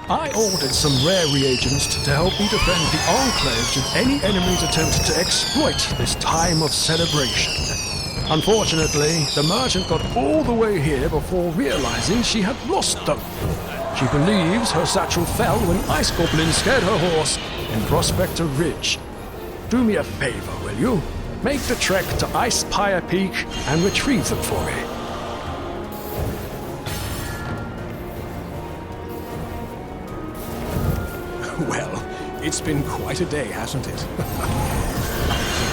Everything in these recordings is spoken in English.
I ordered some rare reagents to help me defend the Enclave should any enemies attempt to exploit this time of celebration. Unfortunately, the merchant got all the way here before realizing she had lost them. She believes her satchel fell when ice goblins scared her horse in Prospector Ridge. Do me a favor, will you? Make the trek to Ice Pyre Peak and retrieve them for me. Well, it's been quite a day, hasn't it?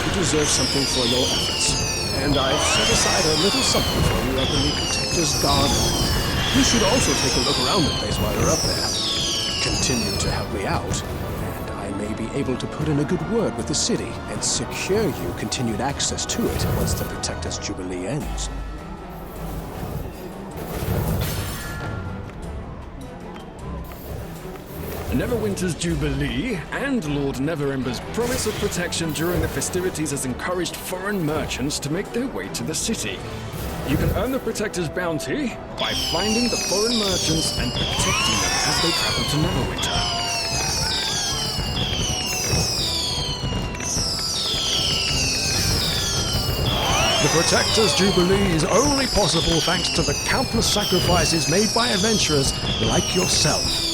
You deserve something for your efforts, and I've set aside a little something for you up in the Protector's Garden. You should also take a look around the place while you're up there. Continue to help me out, and I may be able to put in a good word with the city and secure you continued access to it once the Protector's Jubilee ends. Neverwinter's Jubilee and Lord Neverember's promise of protection during the festivities has encouraged foreign merchants to make their way to the city. You can earn the Protector's bounty by finding the foreign merchants and protecting them as they travel to Neverwinter. The Protector's Jubilee is only possible thanks to the countless sacrifices made by adventurers like yourself.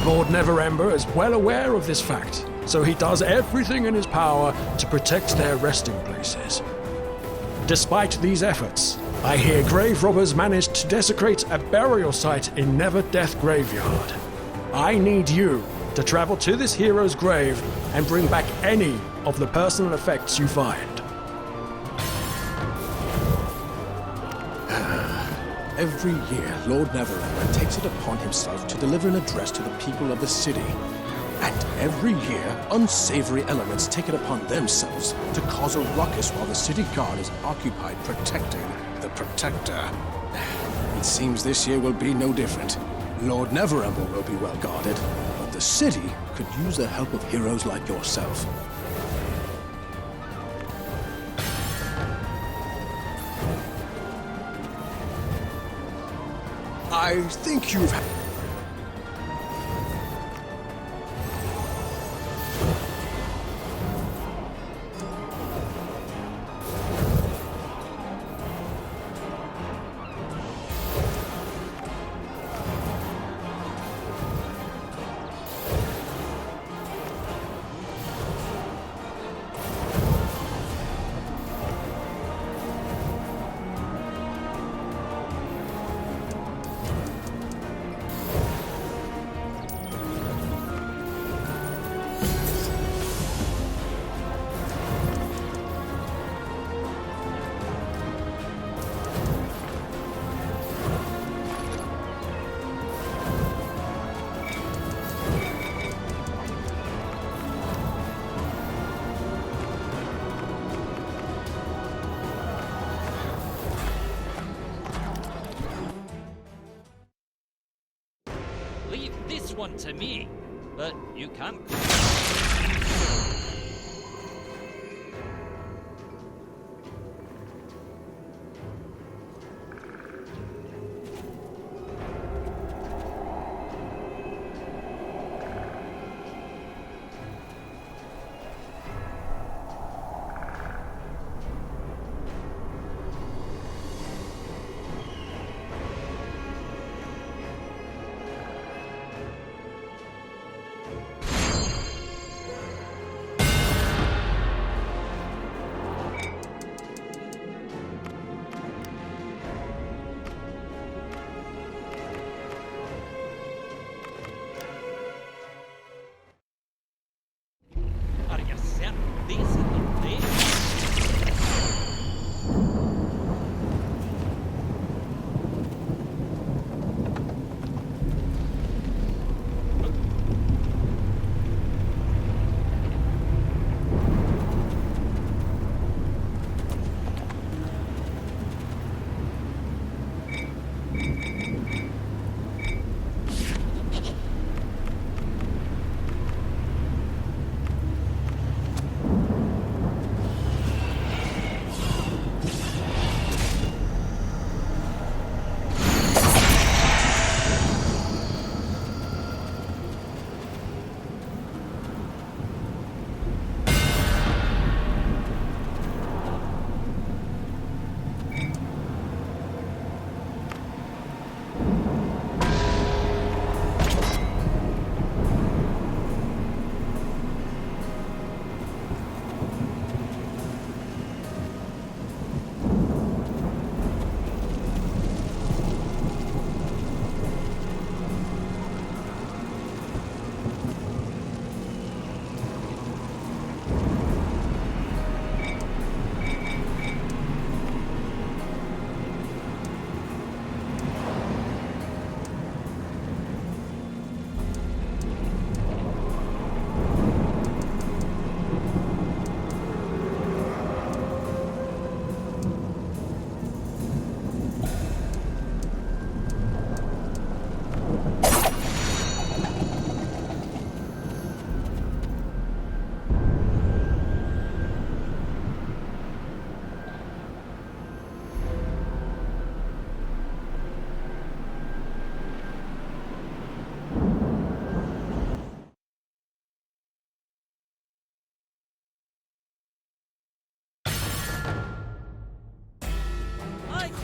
Lord Neverember is well aware of this fact, so he does everything in his power to protect their resting places. Despite these efforts, I hear grave robbers managed to desecrate a burial site in Neverdeath Graveyard. I need you to travel to this hero's grave and bring back any of the personal effects you find. Every year, Lord Neverember takes it upon himself to deliver an address to the people of the city. And every year, unsavory elements take it upon themselves to cause a ruckus while the city guard is occupied protecting the Protector. It seems this year will be no different. Lord Neverember will be well guarded, but the city could use the help of heroes like yourself. I think you've... Leave this one to me, but you can't.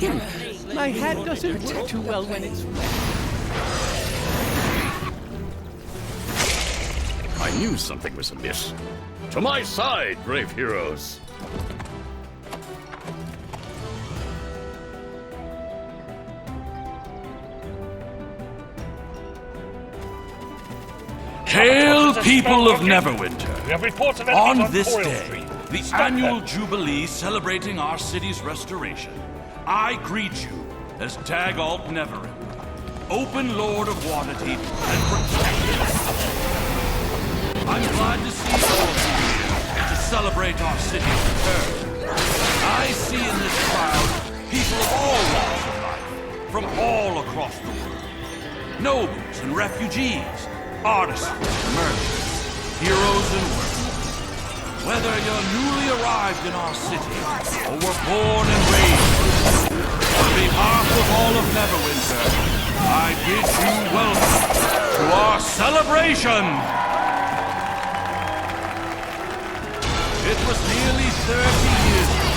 My hand doesn't work too well when it's wet. I knew something was amiss. To my side, brave heroes! Hail, people of Neverwinter! We have reports of enemies On this Coil day, Street. the Stop annual them. Jubilee celebrating our city's restoration, I greet you as Dagalt Neverember, Open Lord of Waterdeep and Protector. I'm glad to see all of you here to celebrate our city's return. I see in this crowd people of all walks of life, from all across the world. Nobles and refugees, artisans and merchants, heroes and workers. Whether you're newly arrived in our city or were born and raised, on behalf of all of Neverwinter, I bid you welcome to our celebration! It was nearly 30 years ago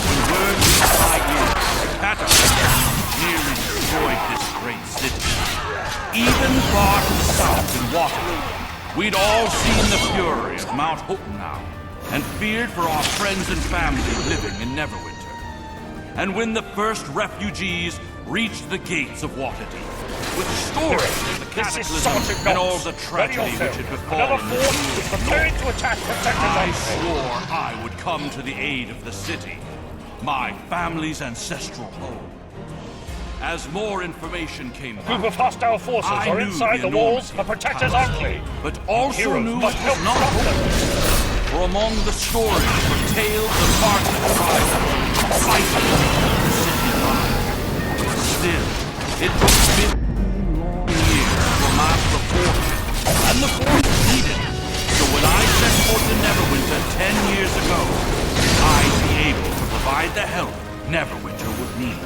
when word reached my ears that cataclysm nearly destroyed this great city. Even far to the south in Waterdeep, we'd all seen the fury of Mount Hotenau and feared for our friends and family living in Neverwinter. And when the first refugees reached the gates of Waterdeep, with stories of the cataclysm and all the tragedy which had befallen Another force is preparing to attack I Protector's swore I would come to the aid of the city, my family's ancestral home. As more information came A group back, of hostile forces I are knew inside the enormous walls of Protector's power, enclave. but also Heroes knew it must was help not stop them. hopeless. For among the stories were tales of martyrs tribes fighting to keep the city alive. Still, it took 15 long years to amass the forces, and the forces needed. So when I set forth to Neverwinter 10 years ago, I'd be able to provide the help Neverwinter would need.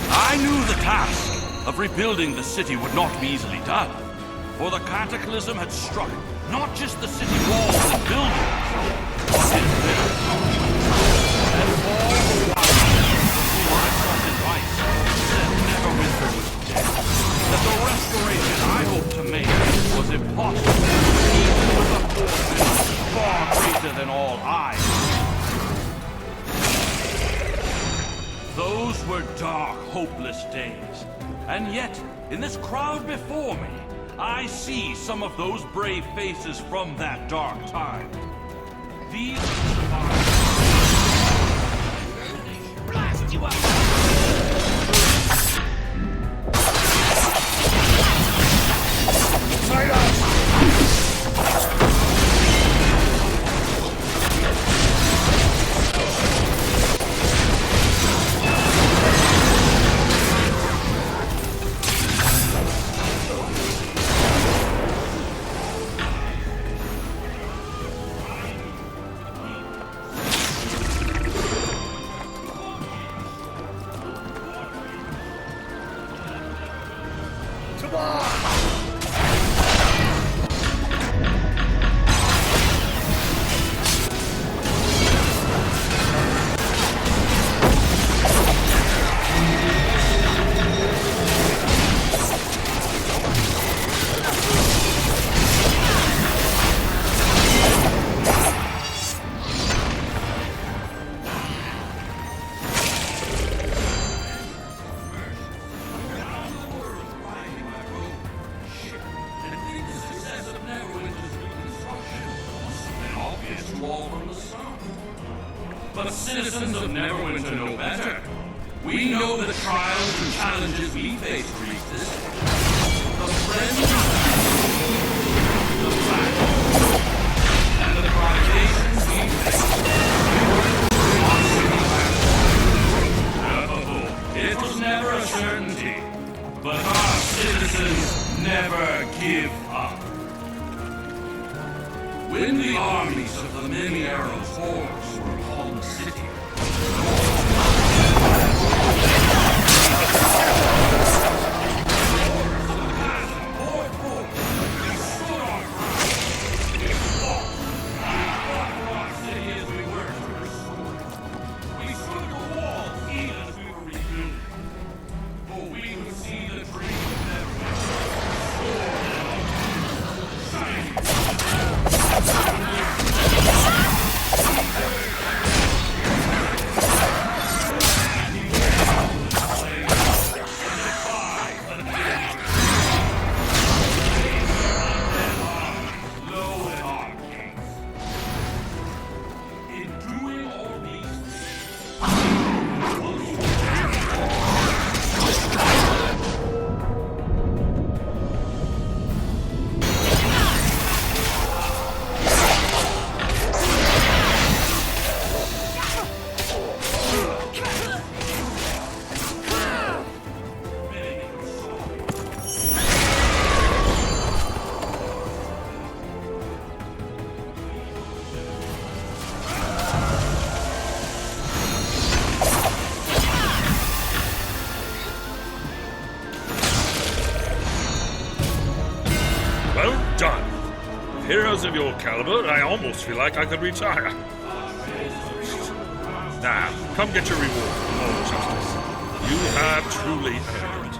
I knew the task of rebuilding the city would not be easily done, for the cataclysm had struck not just the city walls and buildings, but its very heart. And all the while, I sought advice, said Neverwinter was dead, that the restoration I hoped to make was impossible, even with a force far greater than all I. Those were dark, hopeless days. And yet, in this crowd before me, I see some of those brave faces from that dark time. These Blast you out! But citizens of Neverwinter know better. We know the trials and challenges we face to reach this. The friends, the facts, and the privations we face. It was never a certainty, but our citizens never give up. When the armies of the Many Arrows hordes were upon the city, we stood the wall even as we were heroes of your caliber, I almost feel like I could retire. Now, come get your reward for moral justice. You have truly earned it.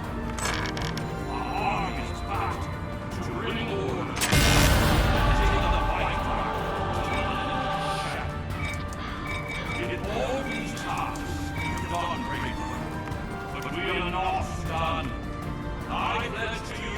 All these tasks you've done great work, but we are not done. I pledge to you.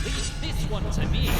Leave this one to me.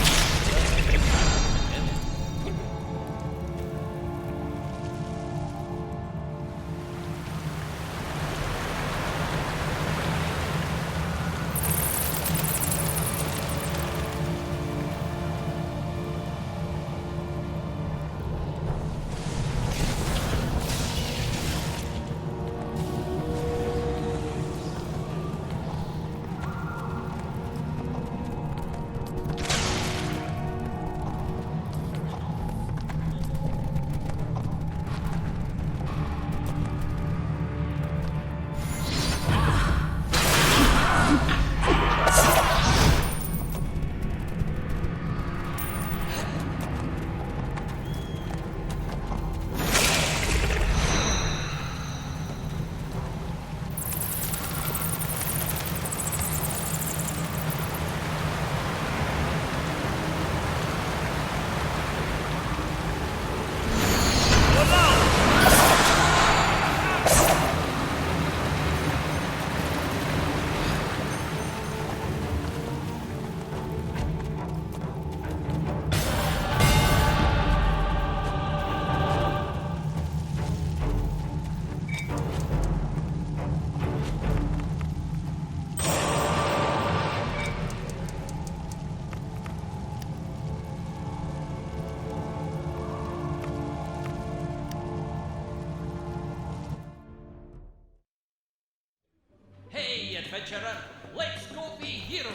Hey, adventurer, let's go be heroes.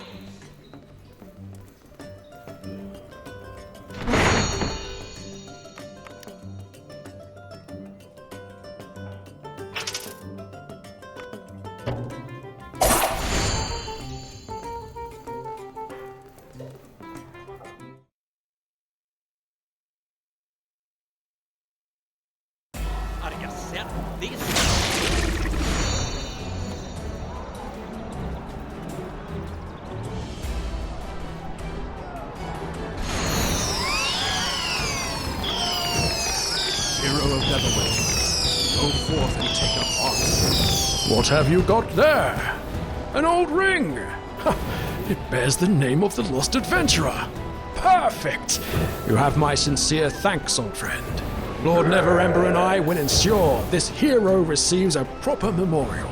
Are you certain this? Hero of Neverwinter, go forth and take up arms. What have you got there? An old ring! Ha, it bears the name of the lost adventurer. Perfect! You have my sincere thanks, old friend. Lord Neverember and I will ensure this hero receives a proper memorial.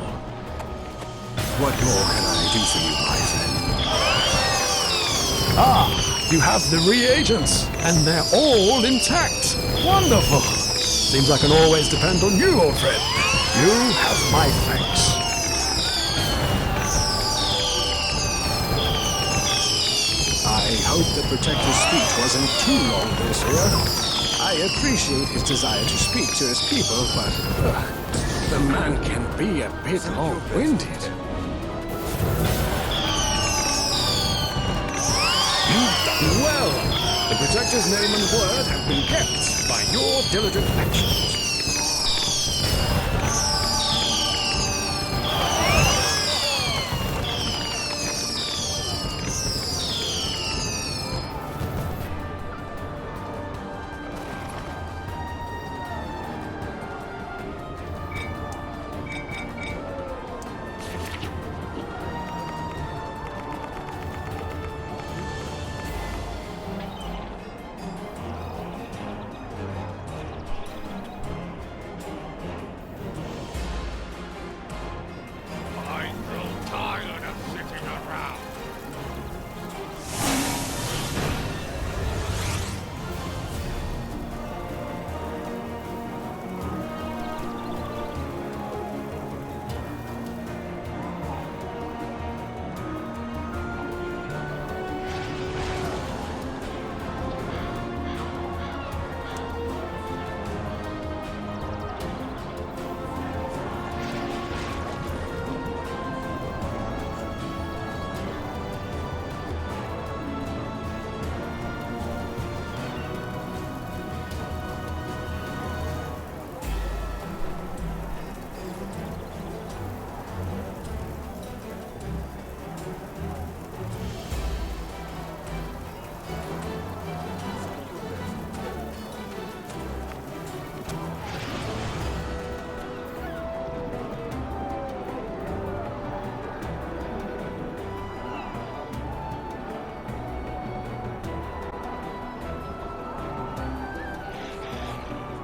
What more can I do for you, my friend? Ah, you have the reagents, and they're all intact. Wonderful! Seems I can always depend on you, old friend. You have my thanks. I hope the Protector's speech wasn't too long this year. I appreciate his desire to speak to his people, but the man can be a bit long-winded. You've done well. The Protector's name and word have been kept by your diligent actions.